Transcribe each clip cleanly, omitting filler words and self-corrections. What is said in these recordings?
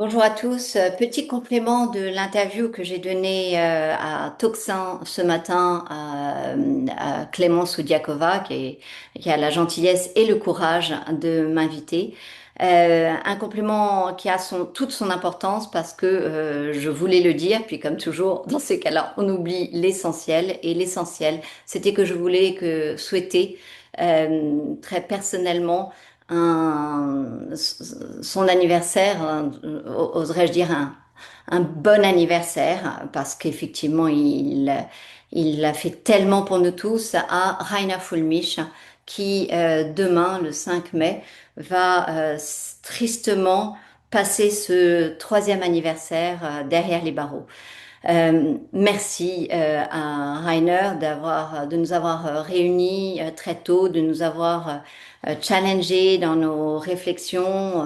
Bonjour à tous. Petit complément de l'interview que j'ai donnée à Toxin ce matin à Clémence Oudiakova, qui a la gentillesse et le courage de m'inviter. Un complément qui a toute son importance parce que je voulais le dire, puis comme toujours, dans ces cas-là, on oublie l'essentiel. Et l'essentiel, c'était que je voulais souhaiter très personnellement son anniversaire, oserais-je dire un bon anniversaire, parce qu'effectivement, il a fait tellement pour nous tous à Rainer Fulmich, qui demain, le 5 mai, va tristement passer ce troisième anniversaire derrière les barreaux. Merci à Rainer de nous avoir réunis très tôt, de nous avoir challengés dans nos réflexions.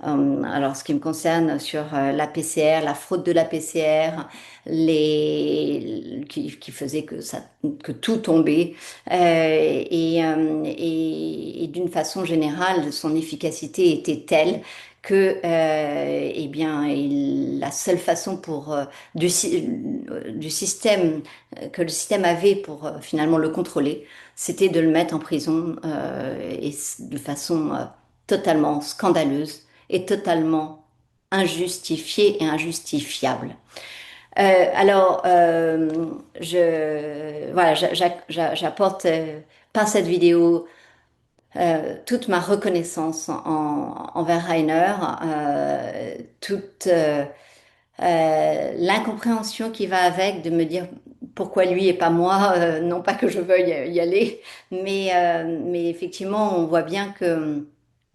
Alors, ce qui me concerne sur la PCR, la fraude de la PCR, qui faisait que tout tombait, et d'une façon générale, son efficacité était telle que, eh bien, la seule façon du système que le système avait pour finalement le contrôler, c'était de le mettre en prison et de façon totalement scandaleuse et totalement injustifiée et injustifiable. Alors, j'apporte par cette vidéo toute ma reconnaissance envers Rainer, toute l'incompréhension qui va avec de me dire pourquoi lui et pas moi, non pas que je veuille y aller, mais effectivement, on voit bien que,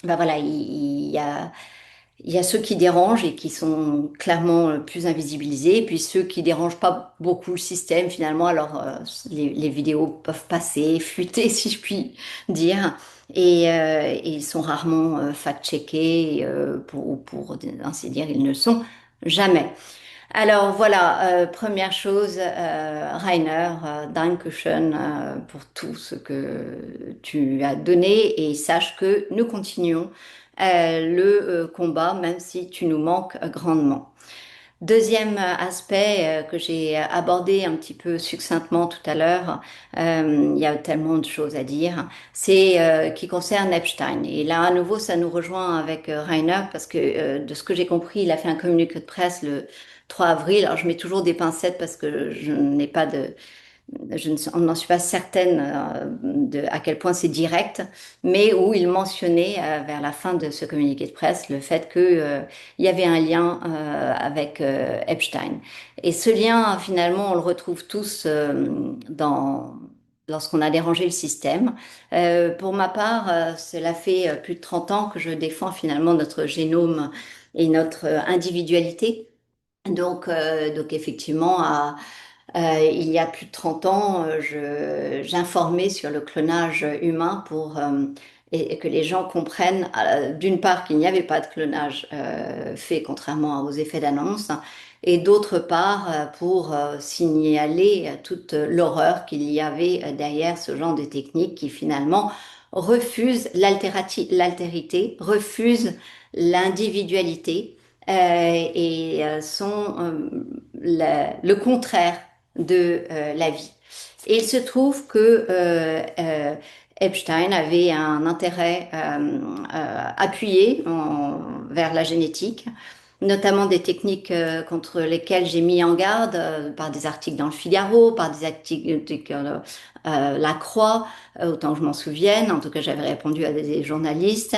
ben voilà, il y a ceux qui dérangent et qui sont clairement plus invisibilisés, puis ceux qui dérangent pas beaucoup le système finalement. Alors les vidéos peuvent passer, fuiter si je puis dire, et ils sont rarement fact-checkés ou pour ainsi dire, ils ne le sont jamais. Alors voilà, première chose, Rainer, Dankeschön pour tout ce que tu as donné et sache que nous continuons le combat même si tu nous manques grandement. Deuxième aspect que j'ai abordé un petit peu succinctement tout à l'heure, il y a tellement de choses à dire, c'est qui concerne Epstein. Et là, à nouveau, ça nous rejoint avec Rainer parce que de ce que j'ai compris, il a fait un communiqué de presse le 3 avril. Alors, je mets toujours des pincettes parce que je n'ai pas de, on n'en suis pas certaine à quel point c'est direct, mais où il mentionnait vers la fin de ce communiqué de presse le fait que il y avait un lien avec Epstein. Et ce lien, finalement, on le retrouve tous lorsqu'on a dérangé le système. Pour ma part, cela fait plus de 30 ans que je défends finalement notre génome et notre individualité. Donc effectivement, il y a plus de 30 ans, j'informais sur le clonage humain et que les gens comprennent, d'une part, qu'il n'y avait pas de clonage fait contrairement aux effets d'annonce, et d'autre part, pour signaler toute l'horreur qu'il y avait derrière ce genre de technique qui finalement refuse l'altérité, refuse l'individualité et sont le contraire de la vie. Et il se trouve que Epstein avait un intérêt appuyé vers la génétique, notamment des techniques contre lesquelles j'ai mis en garde par des articles dans le Figaro, par des articles La Croix, autant que je m'en souvienne. En tout cas, j'avais répondu à des journalistes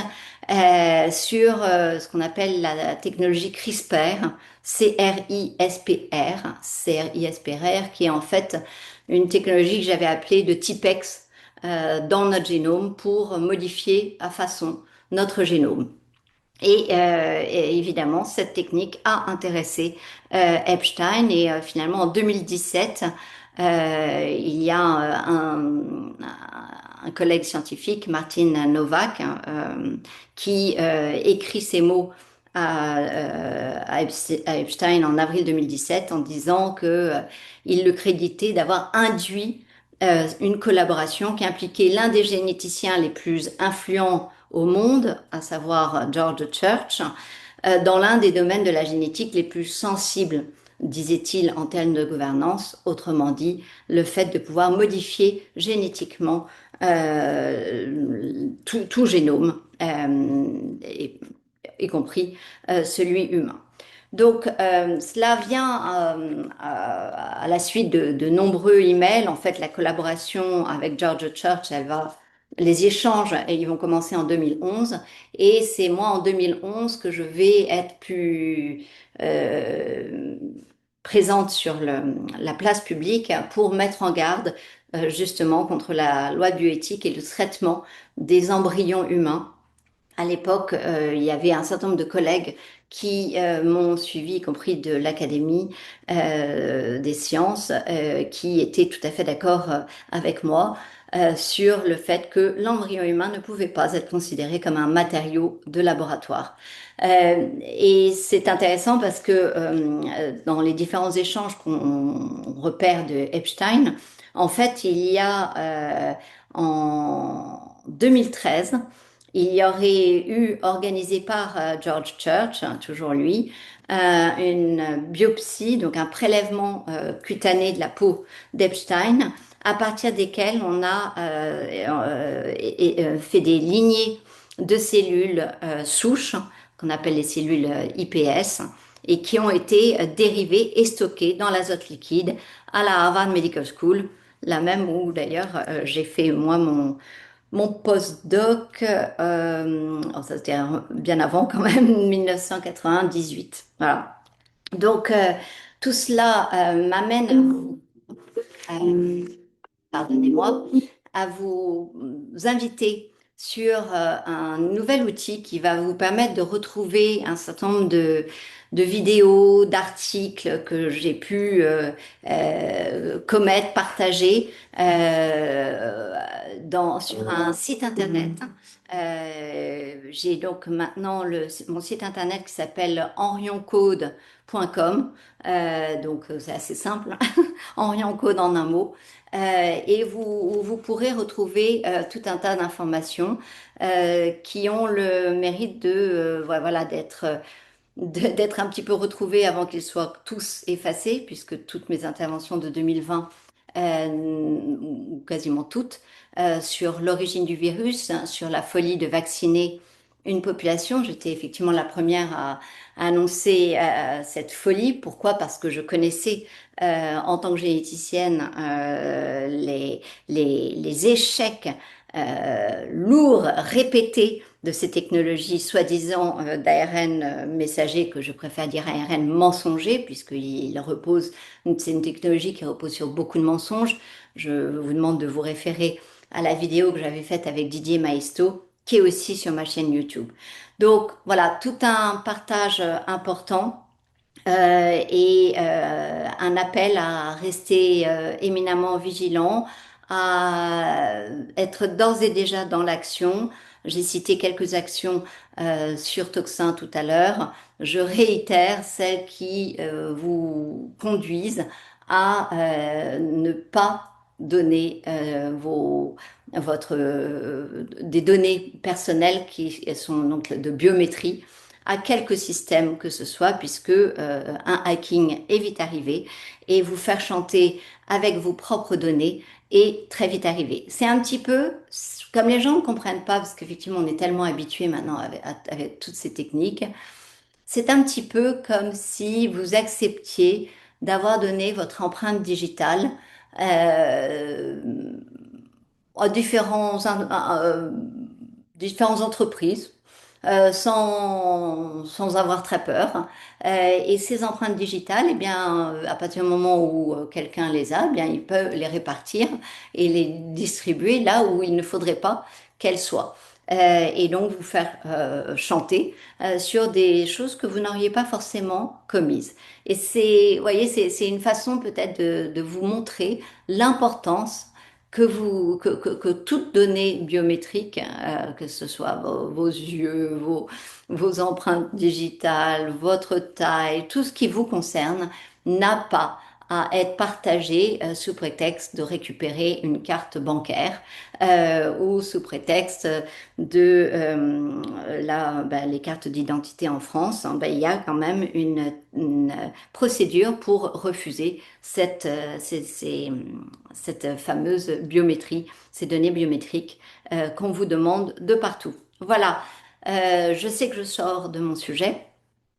sur ce qu'on appelle la technologie CRISPR, CRISPR, qui est en fait une technologie que j'avais appelée de Tipex dans notre génome pour modifier à façon notre génome. Et évidemment, cette technique a intéressé Epstein et finalement en 2017, il y a un collègue scientifique, Martin Novak, qui écrit ces mots à Epstein en avril 2017 en disant que il le créditait d'avoir induit une collaboration qui impliquait l'un des généticiens les plus influents au monde, à savoir George Church, dans l'un des domaines de la génétique les plus sensibles, disait-il, en termes de gouvernance, autrement dit, le fait de pouvoir modifier génétiquement tout génome, y compris celui humain. Donc, cela vient à la suite de nombreux emails. En fait, la collaboration avec George Church, les échanges, ils vont commencer en 2011. Et c'est moi, en 2011, que je vais être plus euh, présente sur la place publique pour mettre en garde justement contre la loi de bioéthique et le traitement des embryons humains. À l'époque, il y avait un certain nombre de collègues qui m'ont suivi, y compris de l'Académie des sciences, qui étaient tout à fait d'accord avec moi sur le fait que l'embryon humain ne pouvait pas être considéré comme un matériau de laboratoire. Et c'est intéressant parce que dans les différents échanges qu'on repère de Epstein, en fait, il y a en 2013, il y aurait eu, organisé par George Church, hein, toujours lui, une biopsie, donc un prélèvement cutané de la peau d'Epstein, à partir desquels on a fait des lignées de cellules souches, qu'on appelle les cellules iPS, et qui ont été dérivées et stockées dans l'azote liquide à la Harvard Medical School, la même où d'ailleurs j'ai fait moi mon postdoc, ça c'était bien avant quand même, 1998. Voilà. Donc tout cela m'amène pardonnez-moi, à vous inviter sur un nouvel outil qui va vous permettre de retrouver un certain nombre de vidéos, d'articles que j'ai pu commettre, partager sur un site internet. J'ai donc maintenant mon site internet qui s'appelle enrioncode.com. Donc c'est assez simple, Enrioncode en un mot. Et vous pourrez retrouver tout un tas d'informations qui ont le mérite voilà, d'être un petit peu retrouvées avant qu'ils soient tous effacés, puisque toutes mes interventions de 2020, ou quasiment toutes, sur l'origine du virus, hein, sur la folie de vacciner une population. J'étais effectivement la première à annoncer cette folie. Pourquoi? Parce que je connaissais en tant que généticienne les échecs lourds, répétés de ces technologies soi-disant d'ARN messager, que je préfère dire ARN mensonger, puisqu'il repose, c'est une technologie qui repose sur beaucoup de mensonges. Je vous demande de vous référer à la vidéo que j'avais faite avec Didier Maisto, qui est aussi sur ma chaîne YouTube. Donc voilà, tout un partage important et un appel à rester éminemment vigilant, à être d'ores et déjà dans l'action. J'ai cité quelques actions sur Toxin tout à l'heure. Je réitère celles qui vous conduisent à ne pas donner des données personnelles qui sont donc de biométrie à quelque système que ce soit, puisque un hacking est vite arrivé et vous faire chanter avec vos propres données est très vite arrivé. C'est un petit peu comme les gens ne comprennent pas, parce qu'effectivement on est tellement habitué maintenant avec toutes ces techniques, c'est un petit peu comme si vous acceptiez d'avoir donné votre empreinte digitale euh, à différentes entreprises sans avoir très peur. Et ces empreintes digitales, eh bien, à partir du moment où quelqu'un les a, eh bien, il peut les répartir et les distribuer là où il ne faudrait pas qu'elles soient. Et donc vous faire chanter sur des choses que vous n'auriez pas forcément commises. Et vous voyez, c'est une façon peut-être de vous montrer l'importance que toute donnée biométrique, que ce soit vos yeux, vos empreintes digitales, votre taille, tout ce qui vous concerne, n'a pas à être partagé sous prétexte de récupérer une carte bancaire ou sous prétexte de les cartes d'identité en France. Hein, ben, il y a quand même une procédure pour refuser cette fameuse biométrie, ces données biométriques qu'on vous demande de partout. Voilà. Je sais que je sors de mon sujet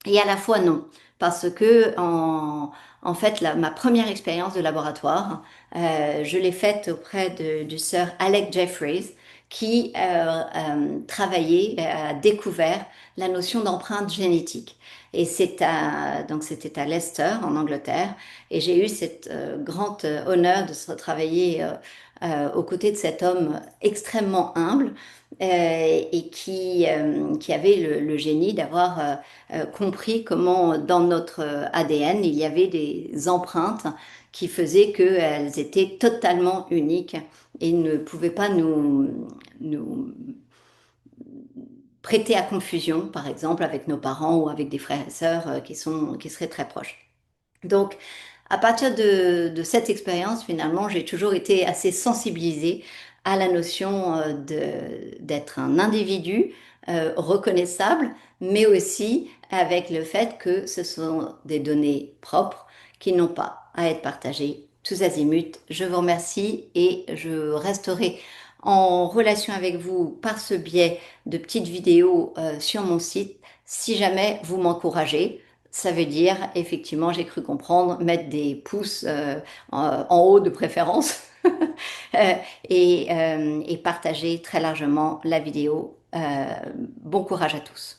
et à la fois non, parce que en fait, ma première expérience de laboratoire, je l'ai faite auprès du sir Alec Jeffreys, qui travaillait, a découvert la notion d'empreinte génétique. Et donc c'était à Leicester, en Angleterre, et j'ai eu cet grand honneur de travailler aux côtés de cet homme extrêmement humble et qui avait le génie d'avoir compris comment dans notre ADN, il y avait des empreintes qui faisaient qu'elles étaient totalement uniques et ne pouvaient pas nous prêter à confusion, par exemple, avec nos parents ou avec des frères et sœurs qui seraient très proches. Donc, à partir de cette expérience, finalement, j'ai toujours été assez sensibilisée à la notion d'être un individu reconnaissable, mais aussi avec le fait que ce sont des données propres qui n'ont pas à être partagées tous azimuts. Je vous remercie et je resterai en relation avec vous par ce biais de petites vidéos sur mon site si jamais vous m'encouragez. Ça veut dire, effectivement, j'ai cru comprendre, mettre des pouces en haut de préférence euh, et partager très largement la vidéo. Bon courage à tous.